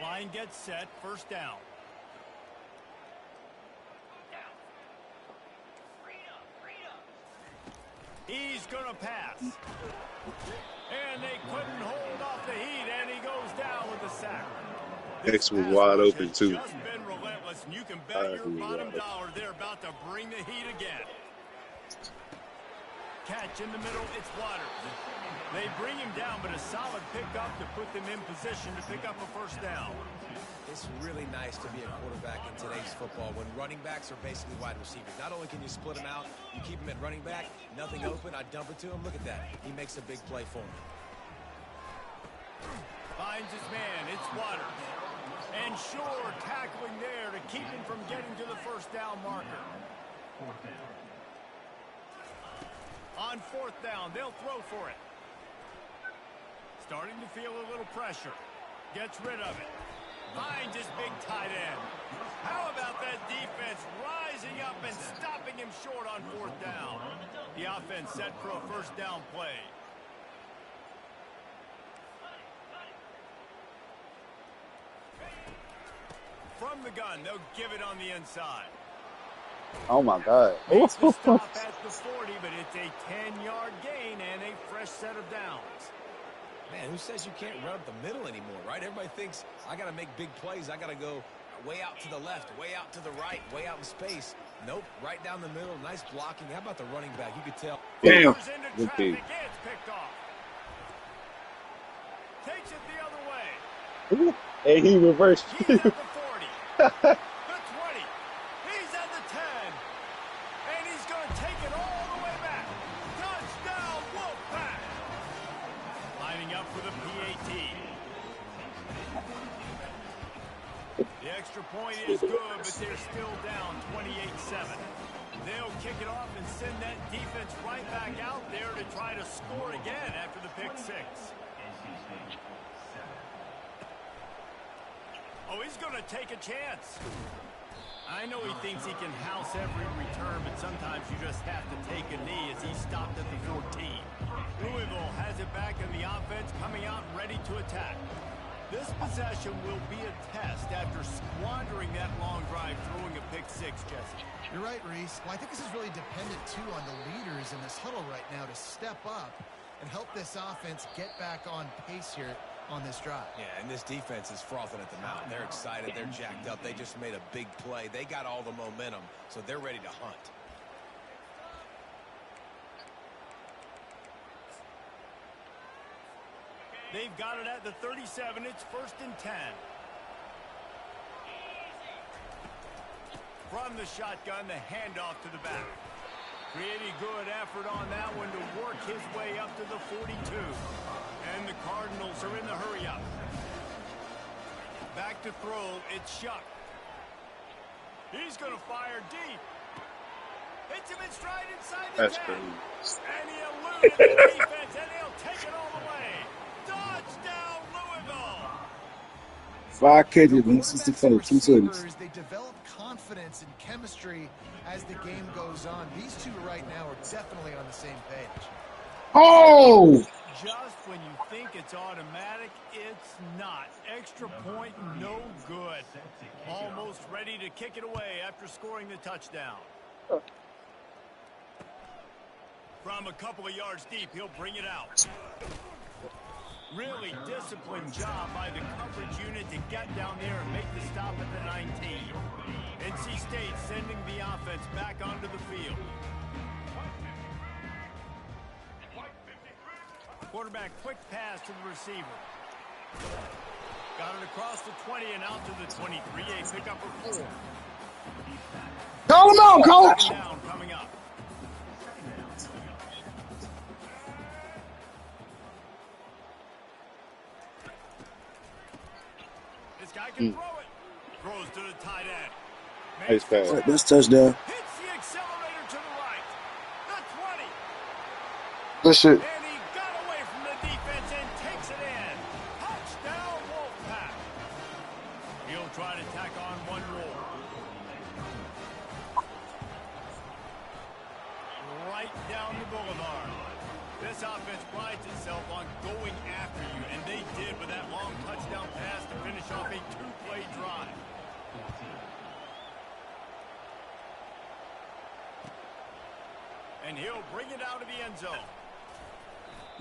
Line gets set, first down. He's going to pass. And they couldn't hold off the heat, and he goes down with the sack. X was wide open, too. Just been relentless, and you can bet your bottom dollar they're about to bring the heat again. Catch in the middle, it's Waters. They bring him down, but a solid pickup to put them in position to pick up a first down. It's really nice to be a quarterback in today's football when running backs are basically wide receivers. Not only can you split them out, you keep them at running back, nothing open, I dump it to him. Look at that. He makes a big play for me. Finds his man, it's Waters. And Shore tackling there to keep him from getting to the first down marker. On fourth down, they'll throw for it. Starting to feel a little pressure. Gets rid of it. Finds his big tight end. How about that defense rising up and stopping him short on fourth down? The offense set for a first down play. From the gun, they'll give it on the inside. Oh, my God. Makes the stop at the 40, but it's a 10-yard gain and a fresh set of downs. Man, who says you can't run up the middle anymore, right? Everybody thinks I got to make big plays. I got to go way out to the left, way out to the right, way out in space. Nope, right down the middle. Nice blocking. How about the running back? You could tell. Damn. Okay. Gets picked off. Takes it the other way. And he reversed. He's at the 40. The 20. He's at the 10. And he's going to take it all the way back. Touchdown, Wolfpack. Lining up for the PAT. The extra point is good, but they're still down 28-7. They'll kick it off and send that defense right back out there to try to score again after the pick six. Oh, he's going to take a chance. I know he thinks he can house every return, but sometimes you just have to take a knee as he stopped at the 14. Louisville has it back in the offense, coming out ready to attack. This possession will be a test after squandering that long drive, throwing a pick six, Jesse. You're right, Reese. Well, I think this is really dependent, too, on the leaders in this huddle right now to step up and help this offense get back on pace here on this drive. Yeah, and this defense is frothing at the mouth. They're excited. They're jacked up. They just made a big play. They got all the momentum, so they're ready to hunt. They've got it at the 37. It's first and 10. From the shotgun, the handoff to the back. Pretty good effort on that one to work his way up to the 42. And the Cardinals are in the hurry-up. Back to throw, it's Shuck. He's going to fire deep. Hits him in stride inside the 10. And he eluded the defense, and he'll take it all the way. Touchdown, Louisville. 5 catches, 164, 2 touchdowns. They develop confidence and chemistry as the game goes on. These two right now are definitely on the same page. Oh! Just when you think it's automatic, it's not. Extra point, no good. Almost ready to kick it away after scoring the touchdown. From a couple of yards deep, he'll bring it out. Really disciplined job by the coverage unit to get down there and make the stop at the 19. NC State sending the offense back onto the field. Quarterback quick pass to the receiver. Got it across the 20 and out to the 23. A pickup of 4. Call him out, coach! Down coming up. This guy can throw it. Throws to the tight end. Nice pass. That's touchdown. Hits the accelerator to the right. The 20. Good shit. And he got away from the defense and takes it in. Touchdown, Wolfpack. He'll try to tack on one more. Right down the boulevard. This offense prides itself on going after you, and they did with that long touchdown pass to finish off off a two-play drive. And he'll bring it out of the end zone.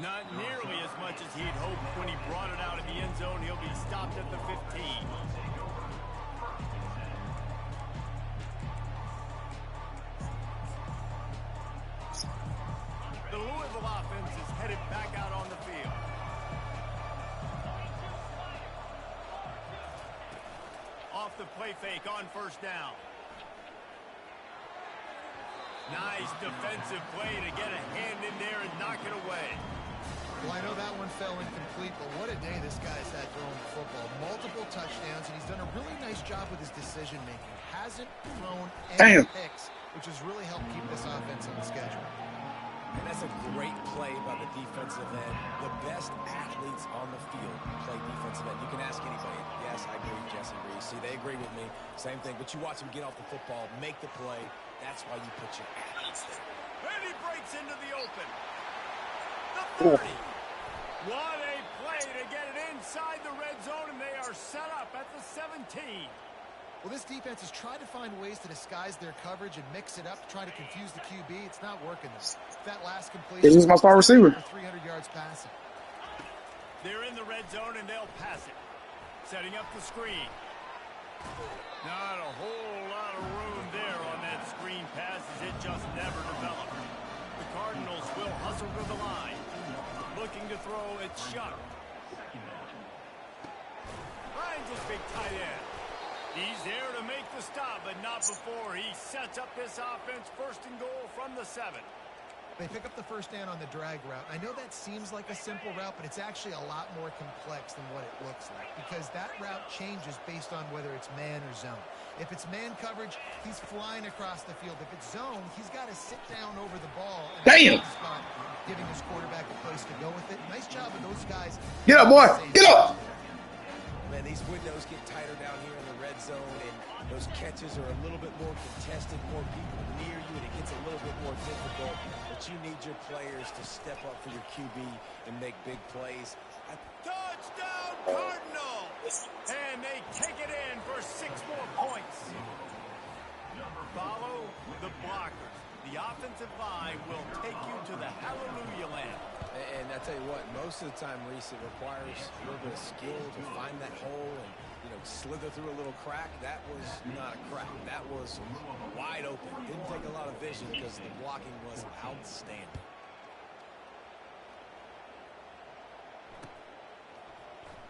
Not nearly as much as he'd hoped when he brought it out of the end zone. He'll be stopped at the 15. The Louisville offense is headed back out on the field. Off the play fake on first down. Nice defensive play to get a hand in there and knock it away. Well, I know that one fell incomplete, but what a day this guy's had throwing the football. Multiple touchdowns, and he's done a really nice job with his decision-making. Hasn't thrown any picks, which has really helped keep this offense on the schedule. And that's a great play by the defensive end. The best athletes on the field play defensive end. You can ask anybody. Yes, I agree. Jesse agrees. See, they agree with me. Same thing. But you watch them get off the football, make the play. That's why you put your athletes there. And he breaks into the open. The 30. What a play to get it inside the red zone, and they are set up at the 17. Well, this defense has tried to find ways to disguise their coverage and mix it up to try to confuse the QB. It's not working. That last completion. This is my star receiver. 300 yards passing. They're in the red zone, and they'll pass it. Setting up the screen. Not a whole lot of room there on that screen pass as it just never developed. The Cardinals will hustle to the line. Looking to throw, it's Shuck. Finds his big tight end. He's there to make the stop, but not before he sets up this offense first and goal from the 7. They pick up the first down on the drag route. I know that seems like a simple route, but it's actually a lot more complex than what it looks like because that route changes based on whether it's man or zone. If it's man coverage, he's flying across the field. If it's zone, he's got to sit down over the ball. And spot, giving his quarterback a place to go with it. Nice job of those guys. Get up, boy. Get up. Man, these windows get tighter down here in the red zone, and those catches are a little bit more contested, more people near you, and it gets a little bit more difficult. But you need your players to step up for your QB and make big plays. Touchdown, Cardinals! And they take it in for 6 more points. Follow the blockers. The offensive line will take you to the hallelujah land. And I tell you what, most of the time, Reese, it requires a little bit of skill to find that hole and, slither through a little crack. That was not a crack. That was wide open. Didn't take a lot of vision because the blocking was outstanding.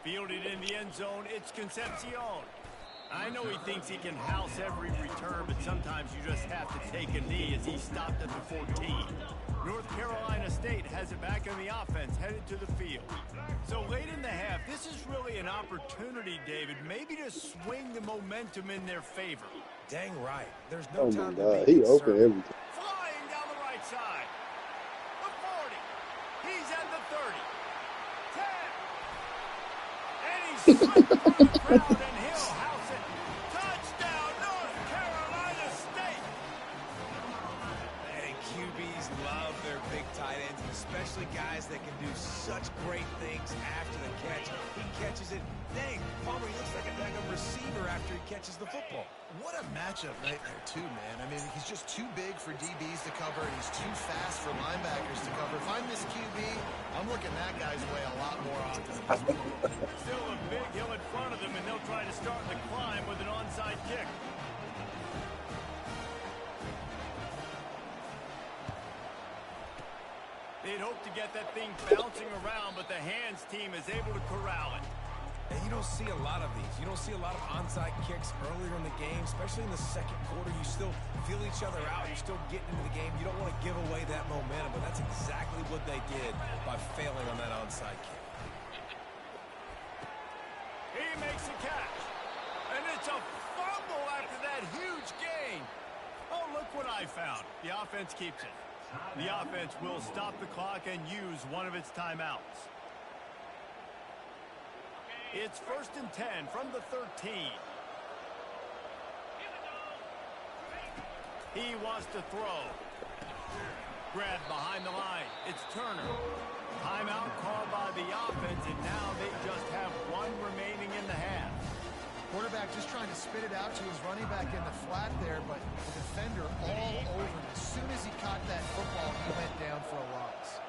Fielded in the end zone, it's Concepcion. I know he thinks he can house every return, but sometimes you just have to take a knee as he stopped at the 14. North Carolina State has it back on the offense, headed to the field. So late in the half, this is really an opportunity, David, maybe to swing the momentum in their favor. Dang right. There's no time to God. be He concerned. open everything. Flying down the right side. The 40. He's at the 30. 10. And he's slipped through the crowd, and he'll house it. Touchdown, North Carolina State. And QBs love their big tight ends, and especially guys that can do such great things after the catch. He catches it. Dang, Palmer, he looks like a daggum receiver after he catches the football. What a matchup nightmare, too, man. I mean, he's just too big for DBs to cover, and he's too fast for linebackers to cover. If I'm this QB, I'm looking that guy's way a lot more often. Still a big hill in front of them, and they'll try to start the climb with an onside kick. They'd hope to get that thing bouncing around, but the hands team is able to corral it. And you don't see a lot of these. You don't see a lot of onside kicks earlier in the game, especially in the second quarter. You still feel each other out. You're still getting into the game. You don't want to give away that momentum, but that's exactly what they did by failing on that onside kick. He makes a catch. And it's a fumble after that huge gain. Oh, look what I found. The offense keeps it. The offense will stop the clock and use one of its timeouts. It's 1st and 10 from the 13. He wants to throw. Grabbed behind the line. It's Turner. Timeout called by the offense, and now they just have one remaining in the half. spit it out to his running back in the flat there, but the defender all over him. As soon as he caught that football, he went down for a loss.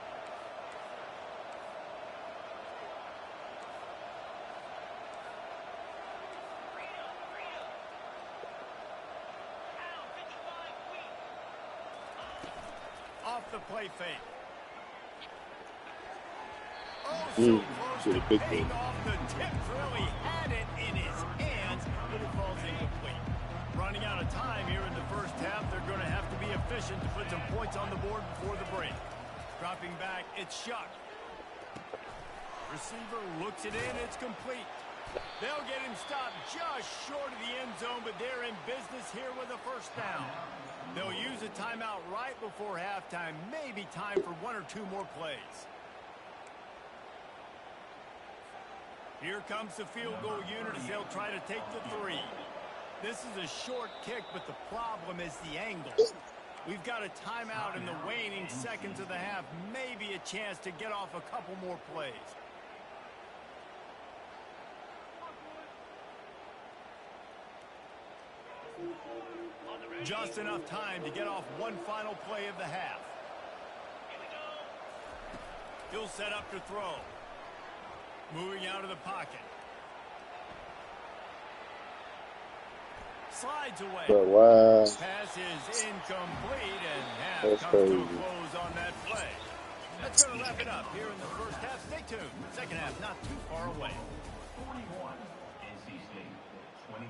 Off the play fake. Oh, so close to paying off the tip. Really had it in his hands, but it falls incomplete. Running out of time here in the first half. They're going to have to be efficient to put some points on the board before the break. Dropping back, it's Shuck. Receiver looks it in. It's complete. They'll get him stopped just short of the end zone, but they're in business here with a first down. They'll use a timeout right before halftime. Maybe time for one or two more plays. Here comes the field goal unit as they'll try to take the 3. This is a short kick, but the problem is the angle. We've got a timeout in the waning seconds of the half. Maybe a chance to get off a couple more plays. Just enough time to get off one final play of the half. He'll set up to throw. Moving out of the pocket. Slides away. But wow. Pass is incomplete, and half That's comes crazy. to a close on that play. That's going to wrap it up here in the first half. Stay tuned. Second half not too far away. 41, NC State, 22.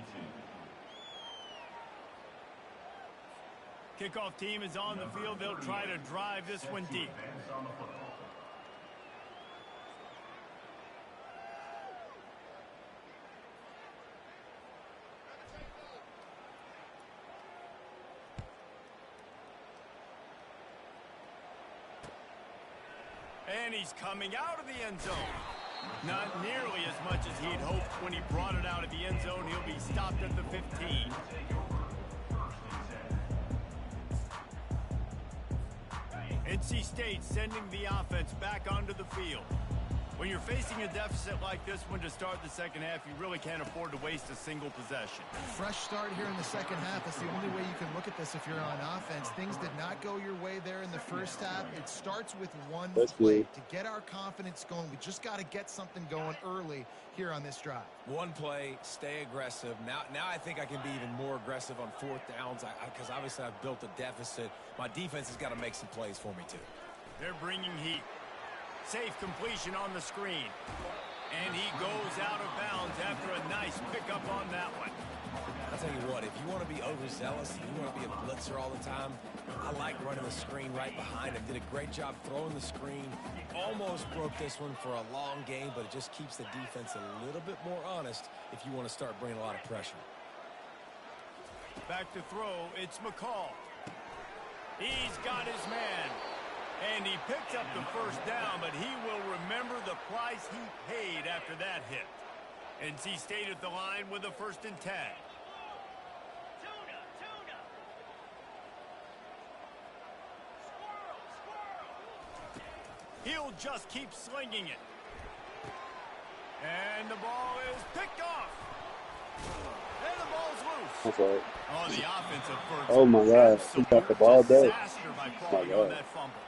Kickoff team is on the field. They'll try to drive this one deep. And he's coming out of the end zone. Not nearly as much as he'd hoped when he brought it out of the end zone. He'll be stopped at the 15. NC State sending the offense back onto the field. When you're facing a deficit like this one to start the second half, you really can't afford to waste a single possession. Fresh start here in the second half. That's the only way you can look at this if you're on offense. Things did not go your way there in the first half. It starts with one play. To get our confidence going, we just got to get something going early here on this drive. One play, stay aggressive. Now I think I can be even more aggressive on fourth downs because obviously I've built a deficit. My defense has got to make some plays for me too. They're bringing heat. Safe completion on the screen. And he goes out of bounds after a nice pickup on that one. I'll tell you what, if you want to be overzealous, if you want to be a blitzer all the time, I like running the screen right behind him. Did a great job throwing the screen. Almost broke this one for a long game, but it just keeps the defense a little bit more honest if you want to start bringing a lot of pressure. Back to throw, it's McCall. He's got his man. And he picked up the first down, but he will remember the price he paid after that hit. NC State at the line with a 1st and 10. He'll just keep slinging it. And the ball is picked off. And the ball's loose. That's right. Oh, the offensive first. Oh my God, he got the ball back. Disaster by crawling on that fumble.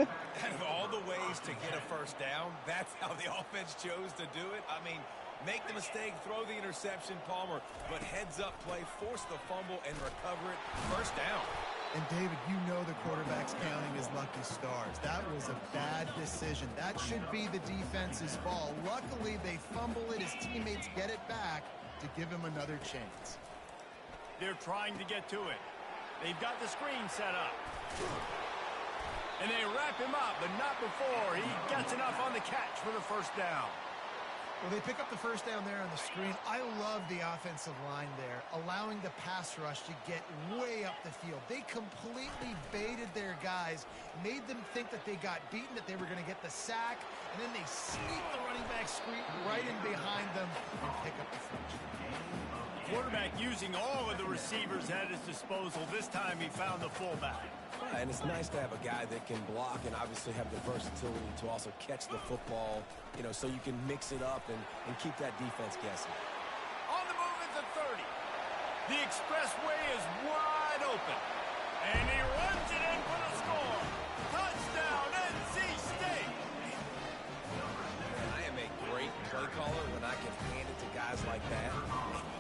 Out of all the ways to get a first down, that's how the offense chose to do it. I mean, make the mistake, throw the interception, Palmer, but heads-up play, force the fumble, and recover it. First down. And, David, you know the quarterback's counting his lucky stars. That was a bad decision. That should be the defense's ball. Luckily, they fumble it. His teammates get it back to give him another chance. They're trying to get to it. They've got the screen set up. And they wrap him up, but not before he gets enough on the catch for the first down. Well, they pick up the first down there on the screen. I love the offensive line there, allowing the pass rush to get way up the field. They completely baited their guys, made them think that they got beaten, that they were going to get the sack, and then they sneak the running back screen right in behind them and pick up the first. Quarterback using all of the receivers at his disposal. This time he found the fullback. And it's nice to have a guy that can block and obviously have the versatility to also catch the football, you know, so you can mix it up and keep that defense guessing. On the move at the 30. The expressway is wide open. And he runs it in for the score. Touchdown, NC State. I am a great play caller when I can hand it to guys like that.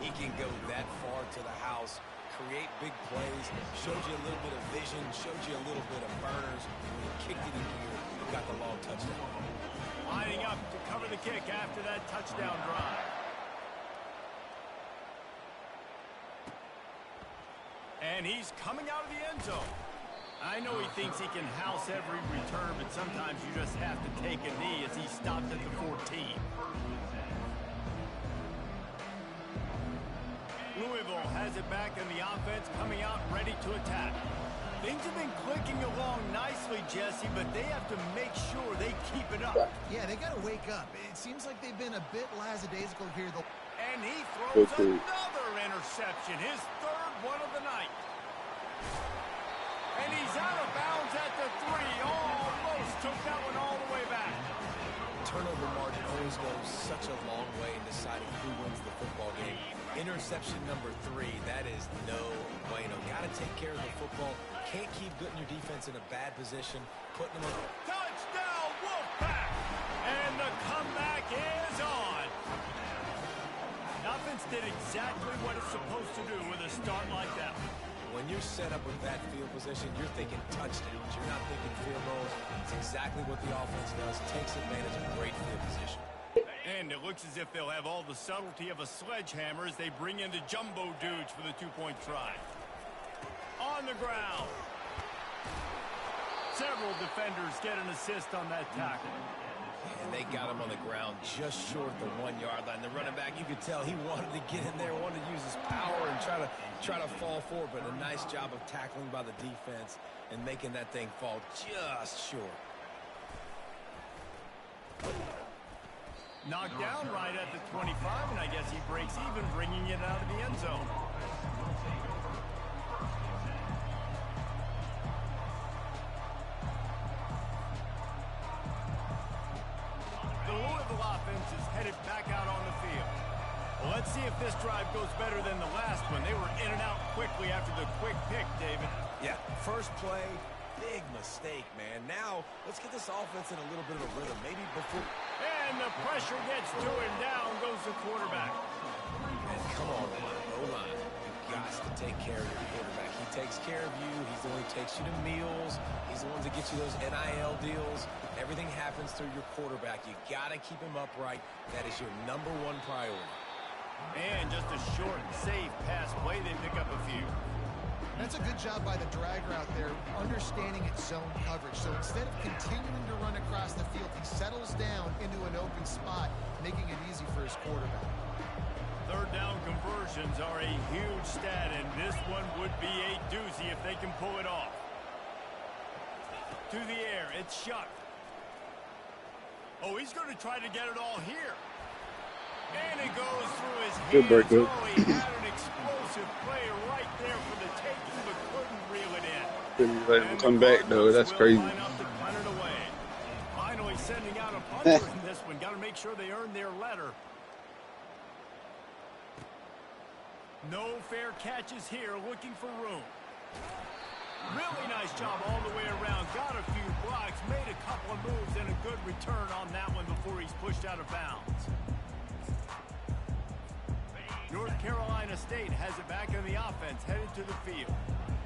He can go that far to the house, create big plays, showed you a little bit of vision, showed you a little bit of burners. When he kicked it in here, he got the long touchdown. Lining up to cover the kick after that touchdown drive. And he's coming out of the end zone. I know he thinks he can house every return, but sometimes you just have to take a knee as he stopped at the 14. Louisville has it back in the offense, coming out ready to attack. Things have been clicking along nicely, Jesse, but they have to make sure they keep it up. Yeah, they got to wake up. It seems like they've been a bit lackadaisical here. And he throws another interception, his third one of the night. And he's out of bounds at the 3. Almost took that one all the way back. Turnover margin always goes such a long way in deciding who wins the football game. Interception number 3, that is no bueno. Got to take care of the football. Can't keep putting your defense in a bad position. Putting them on. Touchdown, Wolfpack! And the comeback is on. The offense did exactly what it's supposed to do with a start like that. When you're set up with that field position, you're thinking touchdowns. You're not thinking field goals. It's exactly what the offense does. Takes advantage of great field position. And it looks as if they'll have all the subtlety of a sledgehammer as they bring in the jumbo dudes for the 2-point try. On the ground. Several defenders get an assist on that tackle. And they got him on the ground just short the 1-yard line. The running back, you could tell he wanted to get in there, wanted to use his power and try to fall forward, but a nice job of tackling by the defense and making that thing fall just short. Knocked down right at the 25, and I guess he breaks even, bringing it out of the end zone. The Louisville offense is headed back out on the field. Well, let's see if this drive goes better than the last one. They were in and out quickly after the quick pick, David. Yeah, first play, big mistake, man. Now, let's get this offense in a little bit of a rhythm. Maybe before... And the pressure gets to him. Down goes the quarterback. And come on, O-line. You've got to take care of your quarterback. He takes care of you. He's the one who takes you to meals. He's the one that gets you those NIL deals. Everything happens through your quarterback. You got to keep him upright. That is your #1 priority. And just a short, safe pass play. They pick up a few. That's a good job by the drag route there, understanding its zone coverage. So instead of continuing to run across the field, he settles down into an open spot, making it easy for his quarterback. Third down conversions are a huge stat, and this one would be a doozy if they can pull it off. To the air, it's Shuck. Oh, he's going to try to get it all here. And it goes through his hands. Good break, good. Oh, he had an explosive play right there for the taking, but couldn't reel it in. Didn't let him come back, though. That's crazy. Line up to punt it away. Finally sending out a punter in this one. Got to make sure they earn their letter. No fair catches here, looking for room. Really nice job all the way around. Got a few blocks, made a couple of moves, and a good return on that one before he's pushed out of bounds. North Carolina State has it back in the offense, headed to the field.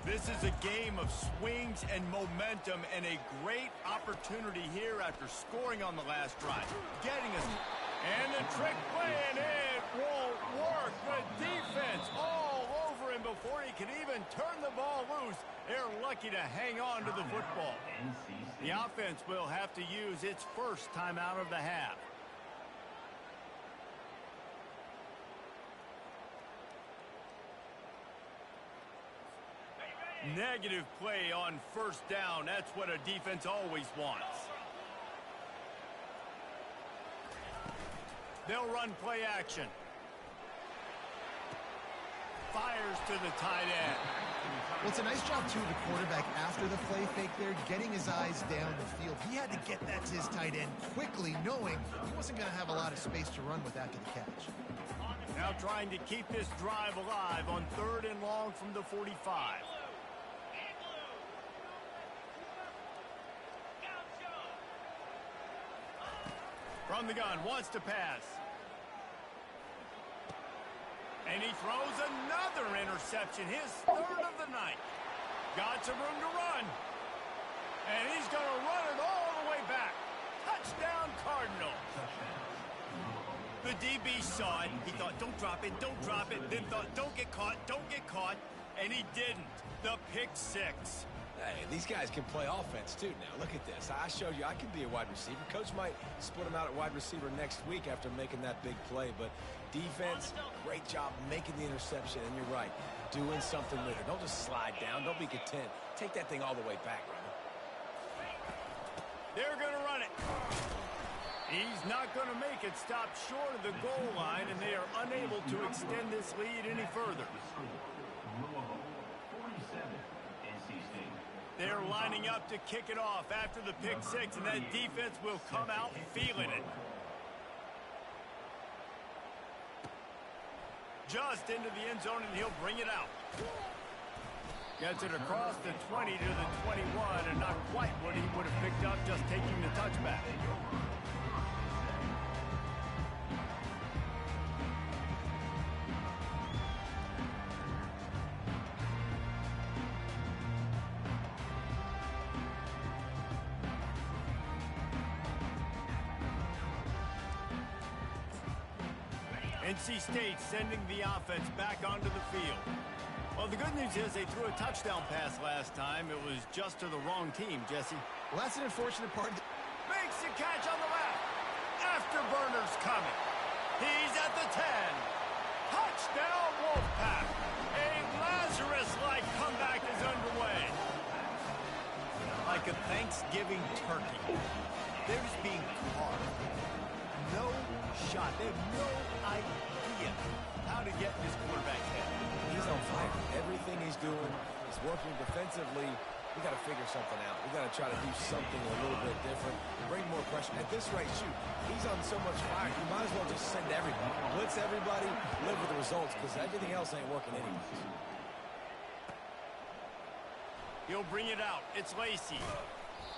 This is a game of swings and momentum, and a great opportunity here after scoring on the last drive. Getting us. And the trick play, and it won't work. The defense all over him before he can even turn the ball loose. They're lucky to hang on to the football. The offense will have to use its first timeout of the half. Negative play on first down. That's what a defense always wants. They'll run play action. Fires to the tight end. Well, it's a nice job, too, of the quarterback after the play fake there, getting his eyes down the field. He had to get that to his tight end quickly, knowing he wasn't going to have a lot of space to run with after the catch. Now trying to keep this drive alive on 3rd and long from the 45. From the gun, wants to pass. And he throws another interception, his 3rd of the night. Got some room to run. And he's going to run it all the way back. Touchdown, Cardinals. The DB saw it. He thought, don't drop it, don't drop it. Then thought, don't get caught, don't get caught. And he didn't. The pick 6. Hey, these guys can play offense, too, now. Look at this. I showed you I can be a wide receiver. Coach might split him out at wide receiver next week after making that big play. But defense, great job making the interception. And you're right, doing something with it. Don't just slide down. Don't be content. Take that thing all the way back, brother. They're going to run it. He's not going to make it stop short of the goal line, and they are unable to extend this lead any further. They're lining up to kick it off after the pick 6, and that defense will come out feeling it. Just into the end zone, and he'll bring it out. Gets it across the 20 to the 21, and not quite what he would have picked up just taking the touchback. NC State sending the offense back onto the field. Well, the good news is they threw a touchdown pass last time. It was just to the wrong team, Jesse. Well, that's an unfortunate part. Makes the catch on the left. Afterburner's coming. He's at the 10. Touchdown, Wolfpack. A Lazarus-like comeback is underway. Like a Thanksgiving turkey. They're just being carved. No shot. They have no idea how to get this quarterback head. He's on fire. Everything he's doing is working defensively. We got to figure something out. We got to try to do something a little bit different. Bring more pressure. At this rate, shoot, he's on so much fire. You might as well just send everybody. Blitz everybody, live with the results, because everything else ain't working anyways. He'll bring it out. It's Lacey.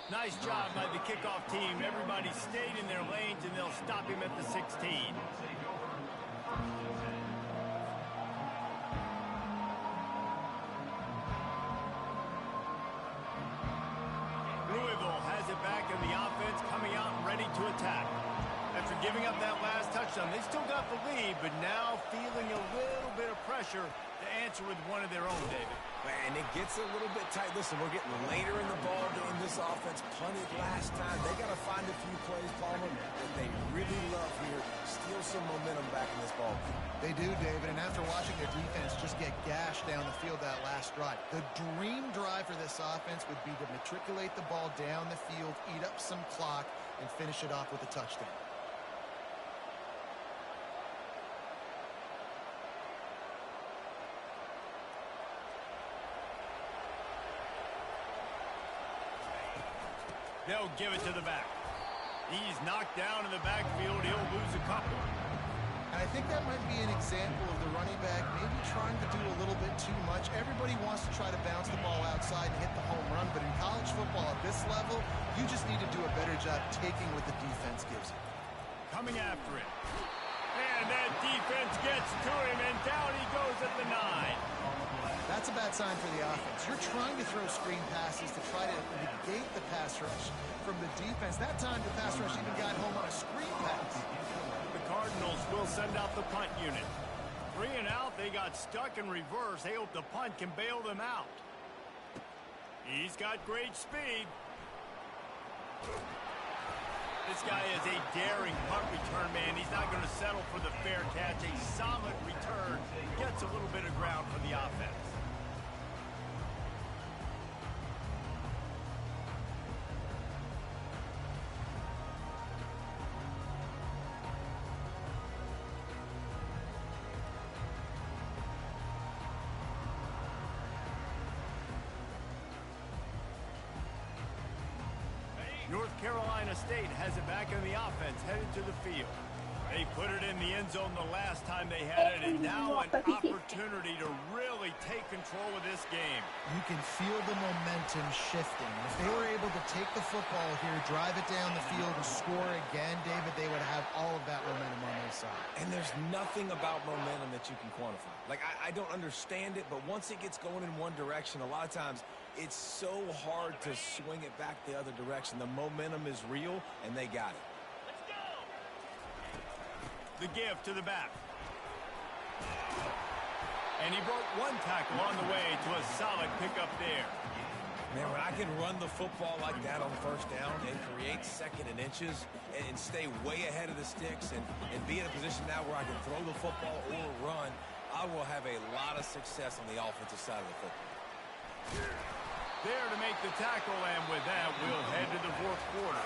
Nice job by the kickoff team. Everybody stayed in their lanes, and they'll stop him at the 16. Louisville has it back in the offense, coming out and ready to attack. After giving up that last touchdown, they still got the lead, but now feeling a little bit of pressure to answer with one of their own, David. And it gets a little bit tight. Listen, we're getting later in the ball game. This offense punted last time. They got to find a few plays, Palmer, that they really love here. Steal some momentum back in this ball game. They do, David, and after watching their defense just get gashed down the field that last drive, the dream drive for this offense would be to matriculate the ball down the field, eat up some clock, and finish it off with a touchdown. They'll give it to the back. He's knocked down in the backfield. He'll lose a couple. And I think that might be an example of the running back maybe trying to do a little bit too much. Everybody wants to try to bounce the ball outside and hit the home run, but in college football at this level, you just need to do a better job taking what the defense gives you. Coming after it. And that defense gets to him, and down he goes at the 9. That's a bad sign for the offense. You're trying to throw screen passes to try to negate the pass rush from the defense. That time the pass rush even got home on a screen pass. The Cardinals will send out the punt unit. 3 and out, they got stuck in reverse. They hope the punt can bail them out. He's got great speed. This guy is a daring punt return man. He's not going to settle for the fair catch. A solid return gets a little bit of ground for the offense. North Carolina State has it back in the offense, headed to the field. They put it in the end zone the last time they had it, and now an opportunity to really take control of this game. You can feel the momentum shifting. If they were able to take the football here, drive it down the field, and score again, David, they would have all of that momentum on their side. And there's nothing about momentum that you can quantify. Like, I don't understand it, but once it gets going in one direction, a lot of times it's so hard to swing it back the other direction. The momentum is real, and they got it. The give to the back. And he broke one tackle on the way to a solid pickup there. Man, when I can run the football like that on first down and create second and inches and stay way ahead of the sticks and be in a position now where I can throw the football or run, I will have a lot of success on the offensive side of the football. There to make the tackle, and with that, we'll head to the fourth quarter.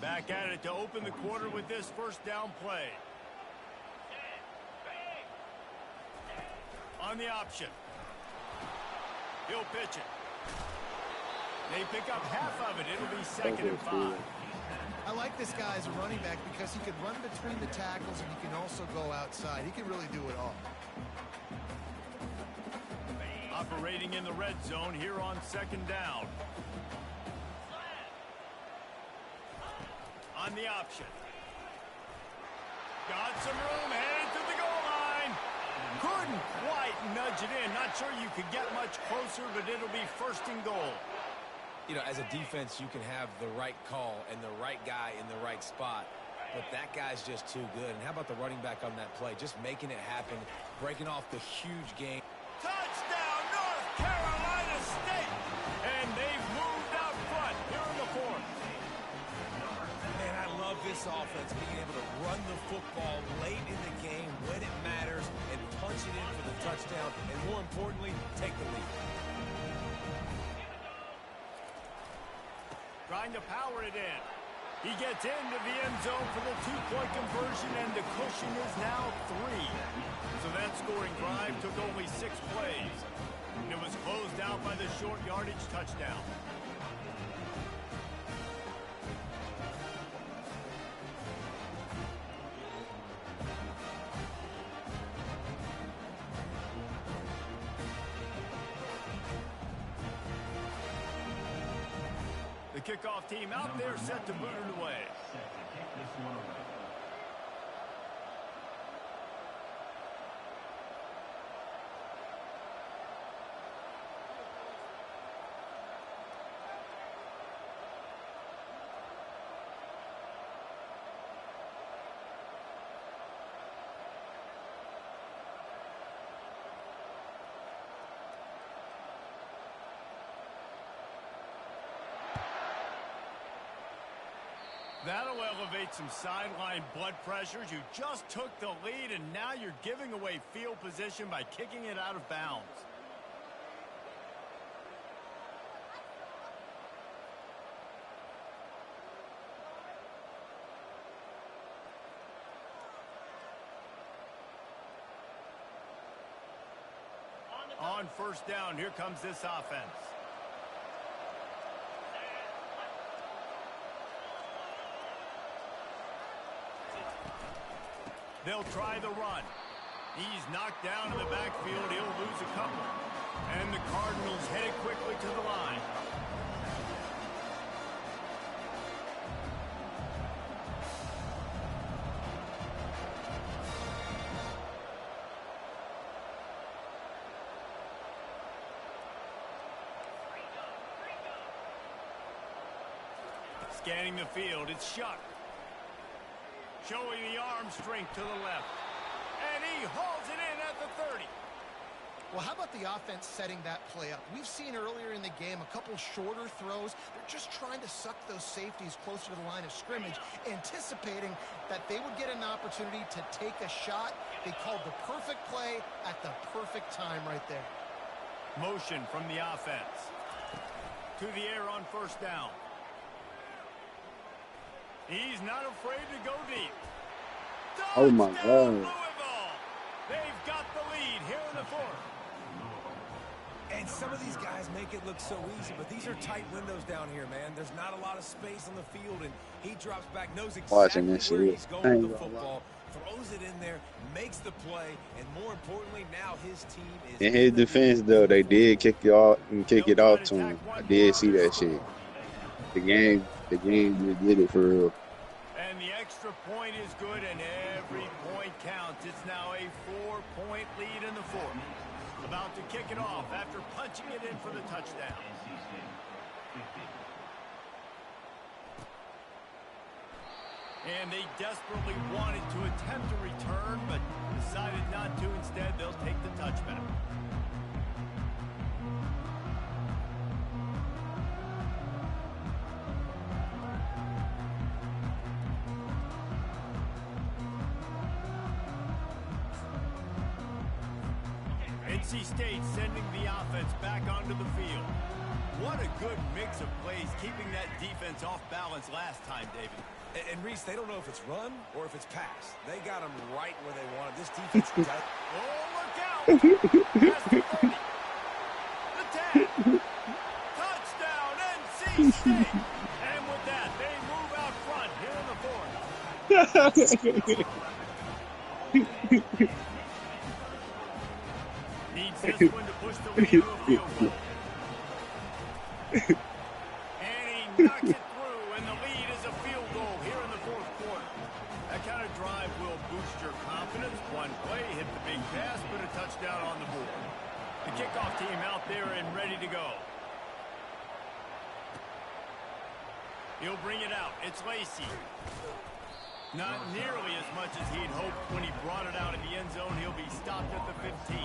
Back at it to open the quarter with this first down play. On the option. He'll pitch it. They pick up half of it. It'll be 2nd and 5. I like this guy as a running back because he can run between the tackles and he can also go outside. He can really do it all. Operating in the red zone here on 2nd down. On the option. Got some room, headed to the goal line. Couldn't quite nudge it in. Not sure you could get much closer, but it'll be 1st and goal. You know, as a defense, you can have the right call and the right guy in the right spot, but that guy's just too good. And how about the running back on that play? Just making it happen, breaking off the huge game. Touchdown, North Carolina State! And they've moved out front here in the 4th. Man, I love this offense, being able to run the football late in the game when it matters and punch it in for the touchdown, and more importantly, take the lead. Trying to power it in. He gets into the end zone for the 2-point conversion, and the cushion is now 3. So that scoring drive took only 6 plays. And it was closed out by the short yardage touchdown. The kickoff team out there set to boot it away. Set to kick this one away. That'll elevate some sideline blood pressures. You just took the lead, and now you're giving away field position by kicking it out of bounds. On 1st down, here comes this offense. They'll try the run. He's knocked down in the backfield. He'll lose a couple. And the Cardinals headed quickly to the line. Scanning the field, it's Shuck. Showing the arm strength to the left. And he hauls it in at the 30. Well, how about the offense setting that play up? We've seen earlier in the game a couple shorter throws. They're just trying to suck those safeties closer to the line of scrimmage, anticipating that they would get an opportunity to take a shot. They called the perfect play at the perfect time right there. Motion from the offense. To the air on 1st down. He's not afraid to go deep. Oh my Touchdown, God. Louisville! They've got the lead here in the 4th. And some of these guys make it look so easy, but these are tight windows down here, man. There's not a lot of space on the field, and he drops back, knows Watching exactly this where shit. he's going I with ain't the gonna lie. football, throws it in there, makes the play, and more importantly, now his team is In in his the defense, lead though, in the they fourth did quarter. kick it off and kick They'll it try off to to tack him. I one more did on see their that score. shit. The game just did it for real. And the extra point is good, and every point counts. It's now a 4-point lead in the fourth. About to kick it off after punching it in for the touchdown. And they desperately wanted to attempt a return, but decided not to. Instead, they'll take the touchback. NC State sending the offense back onto the field. What a good mix of plays, keeping that defense off balance last time, David. And Reese, they don't know if it's run or if it's pass. They got them right where they want it. This defense does. Oh, look out! Past the 30. The 10. Touchdown, NC State! And with that, they move out front here in the fourth. Needs this one to push the lead to a field goal. And he knocks it through, and the lead is a field goal here in the fourth quarter. That kind of drive will boost your confidence. One play, hit the big pass, put a touchdown on the board. The kickoff team out there and ready to go. He'll bring it out. It's Lacey. Not nearly as much as he'd hoped when he brought it out in the end zone. He'll be stopped at the 15.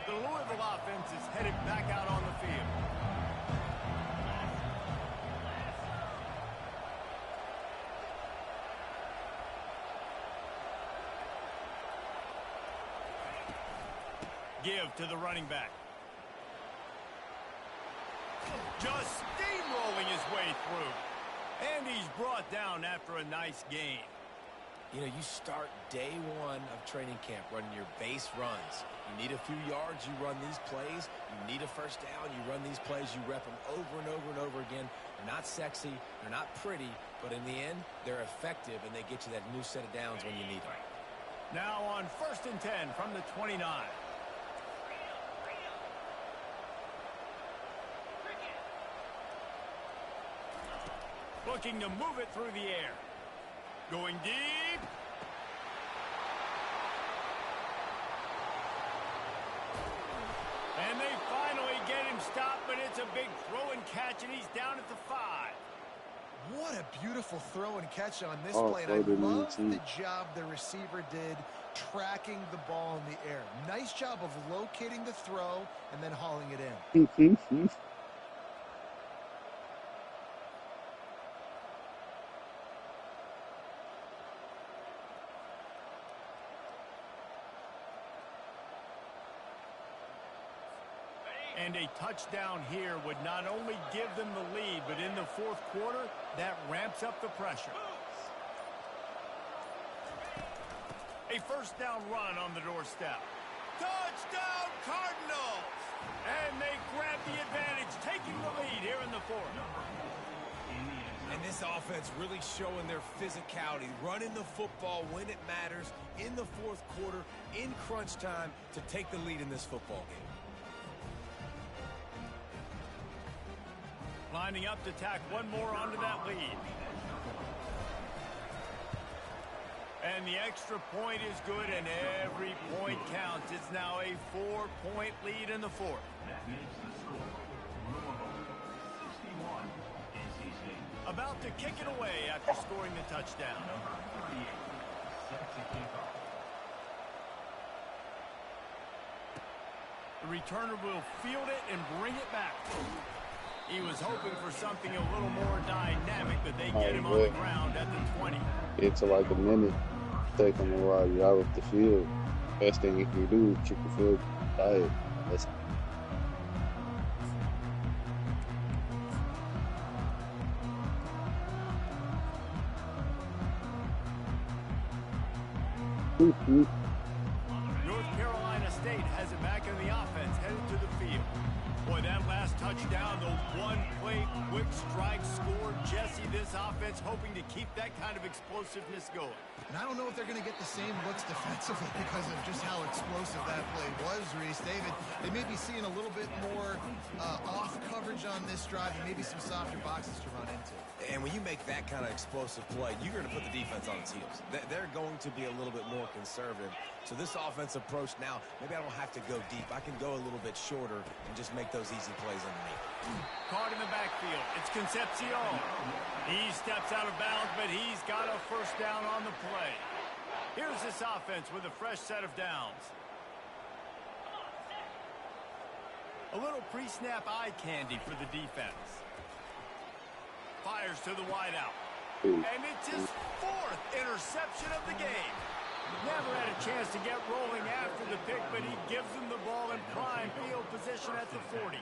The Louisville offense is headed back out on the field. Give to the running back. Just steamrolling his way through. And he's brought down after a nice gain. You know, you start day one of training camp running your base runs. You need a few yards, you run these plays. You need a first down, you run these plays. You rep them over and over and over again. They're not sexy, they're not pretty, but in the end, they're effective, and they get you that new set of downs when you need them. Now on 1st and 10 from the 29. Looking to move it through the air. Going deep. And they finally get him stopped, but it's a big throw and catch, and he's down at the 5. What a beautiful throw and catch on this Oh, play. And I further than love the the job the receiver did tracking the ball in the air. Nice job of locating the throw and then hauling it in. And a touchdown here would not only give them the lead, but in the fourth quarter, that ramps up the pressure. A first down run on the doorstep. Touchdown, Cardinals! And they grab the advantage, taking the lead here in the fourth. And this offense really showing their physicality, running the football when it matters, in the fourth quarter, in crunch time, to take the lead in this football game. Lining up to tack one more onto that lead. And the extra point is good, and every point counts. It's now a 4-point lead in the fourth. That makes the score Louisville 61, NC State. About to kick it away after scoring the touchdown. Number 38 set to kick off. The returner will field it and bring it back. He was hoping for something a little more dynamic, but they get him on the ground at the 20. Get to like a minute, take him a while. You're out of the field. Best thing you can do is kick the field tight. That's North Carolina State has it back in the offense, headed to the field. Boy, that last touchdown, the one-play quick strike score. Jesse, this offense hoping to keep that kind of explosiveness going. And I don't know if they're going to get the same looks defensively because of just how explosive that play was, Reese. David, they may be seeing a little bit more off coverage on this drive and maybe some softer boxes to run into. And when you make that kind of explosive play, you're going to put the defense on its heels. They're going to be a little bit more conservative. So this offense approach now, maybe I don't have to go deep. I can go a little bit shorter and just make those easy plays underneath. Caught in the backfield. It's Concepcion. He steps out of bounds, but he's got a first down on the play. Here's this offense with a fresh set of downs. A little pre-snap eye candy for the defense. Fires to the wideout. And it's his fourth interception of the game. Never had a chance to get rolling after the pick, but he gives him the ball in prime field position at the 40.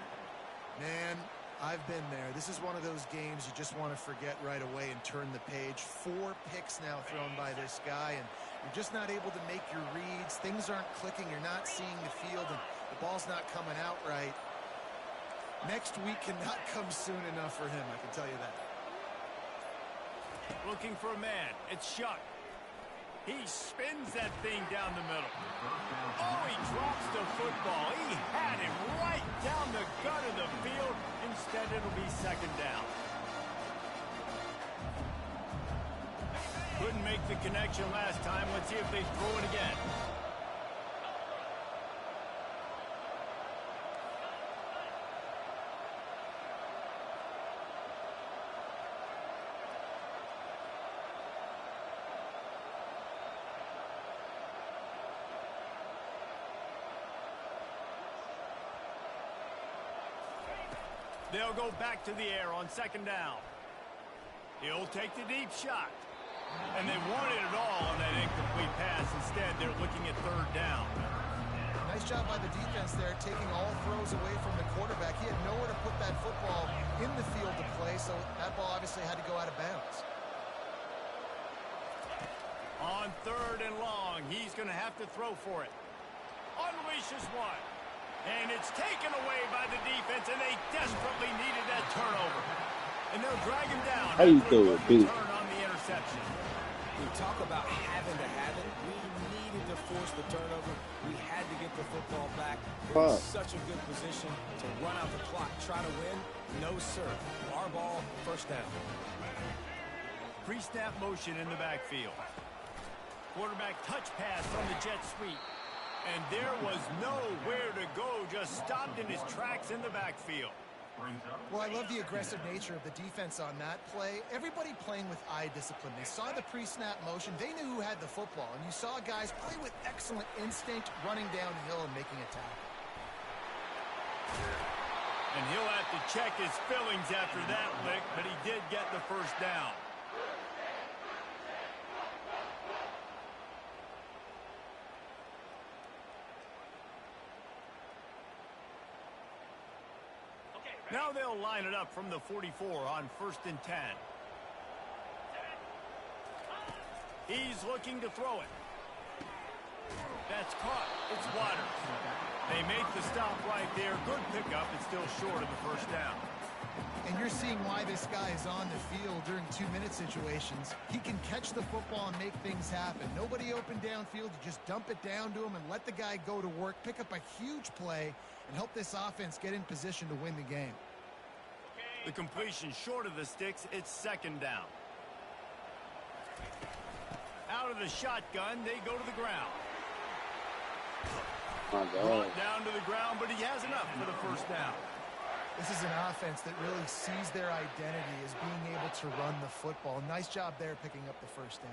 Man, I've been there. This is one of those games you just want to forget right away and turn the page. 4 picks now thrown by this guy, and you're just not able to make your reads. Things aren't clicking. You're not seeing the field, and the ball's not coming out right. Next week cannot come soon enough for him, I can tell you that. Looking for a man. It's Shuck. He spins that thing down the middle. Oh, he drops the football. He had it right down the gut of the field. Instead, it'll be second down. Couldn't make the connection last time. Let's see if they throw it again. They'll go back to the air on second down. He'll take the deep shot. And they wanted it all on that incomplete pass. Instead, they're looking at third down. Nice job by the defense there, taking all throws away from the quarterback. He had nowhere to put that football in the field to play, so that ball obviously had to go out of bounds. On third and long, he's going to have to throw for it. Unleashes one. And it's taken away by the defense, and they desperately needed that turnover. And they'll drag him down. How you throw it, B? Turn on the interception. We talk about having to have it. We needed to force the turnover. We had to get the football back. It was such a good position to run out the clock, try to win. No, sir. Our ball, first down. Pre-snap motion in the backfield. Quarterback touch pass on the jet sweep. And there was nowhere to go, just stopped in his tracks in the backfield. Well, I love the aggressive nature of the defense on that play. Everybody playing with eye discipline. They saw the pre-snap motion. They knew who had the football. And you saw guys play with excellent instinct, running downhill and making a tackle. And he'll have to check his fillings after that lick, but he did get the first down. Now they'll line it up from the 44 on 1st and 10. He's looking to throw it. That's caught. It's Waters. They make the stop right there. Good pickup. It's still short of the first down. And you're seeing why this guy is on the field during 2-minute situations. He can catch the football and make things happen. Nobody open downfield. You just dump it down to him and let the guy go to work, pick up a huge play, and help this offense get in position to win the game. The completion short of the sticks. It's second down. Out of the shotgun, they go to the ground. Brought down to the ground, but he has enough for the first down. This is an offense that really sees their identity as being able to run the football. Nice job there picking up the first down.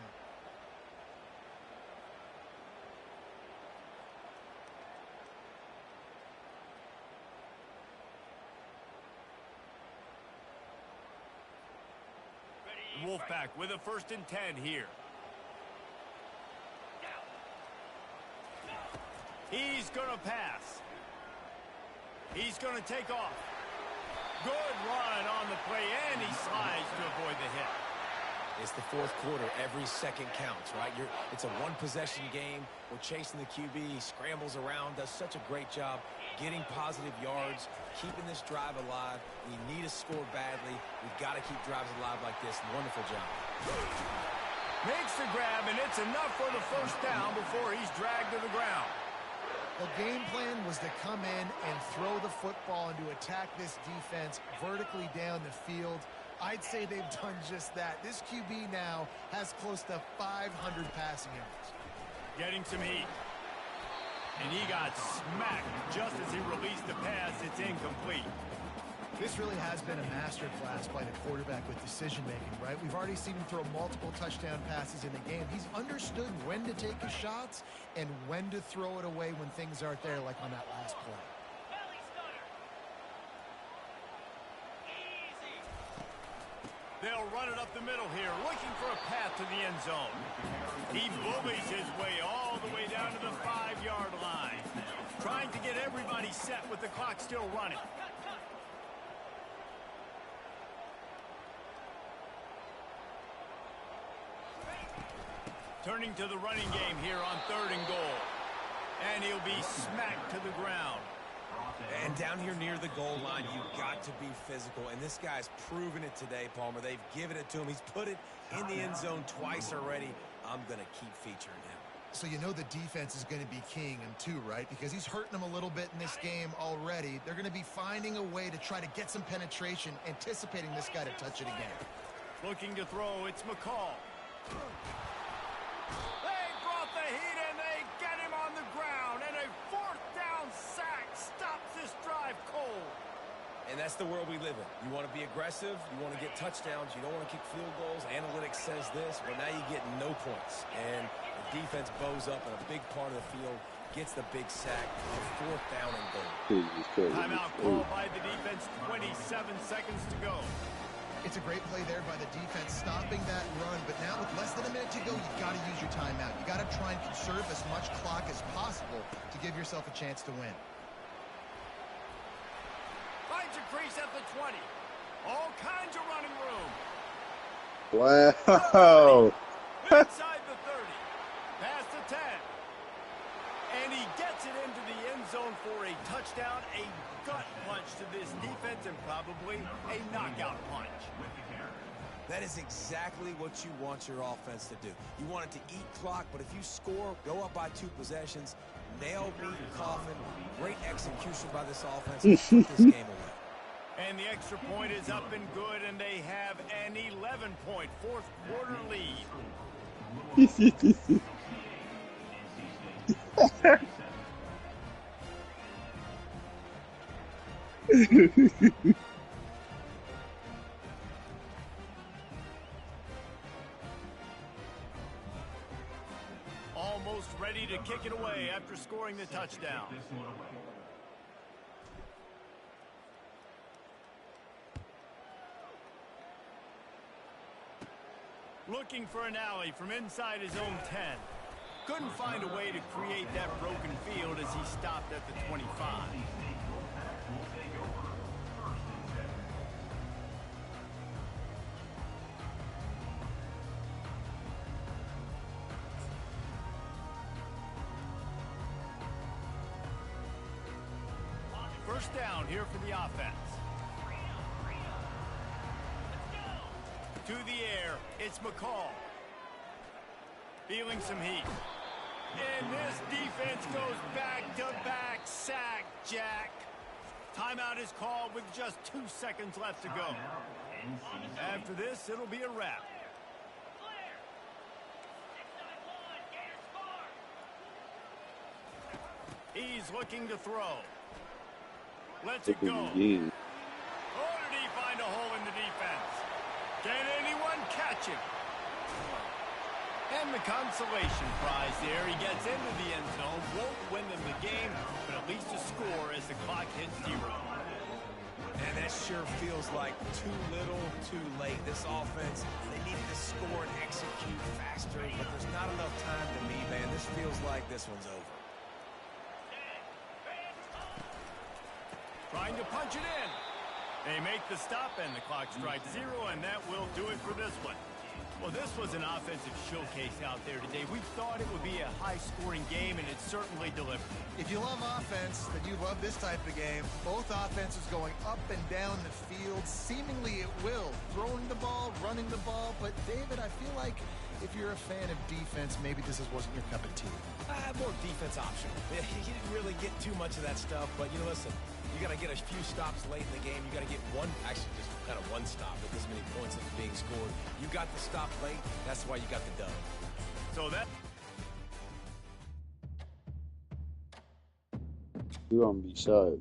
Wolfpack with a 1st and 10 here. He's going to pass. He's going to take off. Good run on the play, and he slides to avoid the hit. It's the fourth quarter. Every second counts, right? It's a one-possession game. We're chasing the QB. He scrambles around, does such a great job getting positive yards, keeping this drive alive. We need a score badly. We've got to keep drives alive like this. Wonderful job. Makes the grab, and it's enough for the first down before he's dragged to the ground. The game plan was to come in and throw the football and to attack this defense vertically down the field. I'd say they've done just that. This QB now has close to 500 passing yards. Getting some heat. And he got smacked just as he released the pass. It's incomplete. This really has been a masterclass by the quarterback with decision-making, right? We've already seen him throw multiple touchdown passes in the game. He's understood when to take his shots and when to throw it away when things aren't there, like on that last play. They'll run it up the middle here, looking for a path to the end zone. He bullies his way all the way down to the 5-yard line, trying to get everybody set with the clock still running. Turning to the running game here on 3rd and goal. And he'll be smacked to the ground. And down here near the goal line, you've got to be physical. And this guy's proven it today, Palmer. They've given it to him. He's put it in the end zone twice already. I'm going to keep featuring him. So you know the defense is going to be keying him too, right? Because he's hurting them a little bit in this game already. They're going to be finding a way to try to get some penetration, anticipating this guy to touch it again. Looking to throw, it's McCall. They brought the heat and they get him on the ground. And a 4th down sack stops this drive cold. And that's the world we live in. You want to be aggressive. You want to get touchdowns. You don't want to kick field goals. Analytics says this, but now you get no points. And the defense bows up, and a big part of the field gets the big sack on 4th down and goal. Timeout called by the defense. 27 seconds to go. It's a great play there by the defense, stopping that run. But now with less than a minute to go, you've got to use your timeout. You've got to try and conserve as much clock as possible to give yourself a chance to win. Finds a crease at the 20. All kinds of running room. Wow. Inside the 30. Past the 10. And he gets it into the end zone for a touchdown, a gut punch to this defense, and probably a knockout punch. That is exactly what you want your offense to do. You want it to eat clock, but if you score, go up by 2 possessions, nail, beat, coffin. Great execution by this offense to put this game away. And the extra point is up and good, and they have an 11-point 4th quarter lead. Almost ready to kick it away after scoring the touchdown. Looking for an alley from inside his own 10. Couldn't find a way to create that broken field as he stopped at the 25. First down here for the offense. To the air, it's McCall. Feeling some heat. And this defense goes back-to-back sack, Jack. Timeout is called with just 2 seconds left to go. After this, it'll be a wrap. He's looking to throw. Lets it go. Oh, did he find a hole in the defense? Can anyone catch him? And the consolation prize there. He gets into the end zone. Won't win them the game, but at least a score as the clock hits 0. And that sure feels like too little, too late. This offense, they needed to score and execute faster, but there's not enough time to me, man. This feels like this one's over. Trying to punch it in. They make the stop, and the clock strikes 0, and that will do it for this one. Well, this was an offensive showcase out there today. We thought it would be a high-scoring game, and it certainly delivered. If you love offense, then you love this type of game. Both offenses going up and down the field, seemingly at will. Throwing the ball, running the ball. But, David, I feel like if you're a fan of defense, maybe this wasn't your cup of tea. More defense optional. You didn't really get too much of that stuff, but, listen, you got to get a few stops late in the game. You got to get actually just kind of one stop with this many points that are being scored. You got the stop late. That's why you got the dub. So that... You're gonna be shy.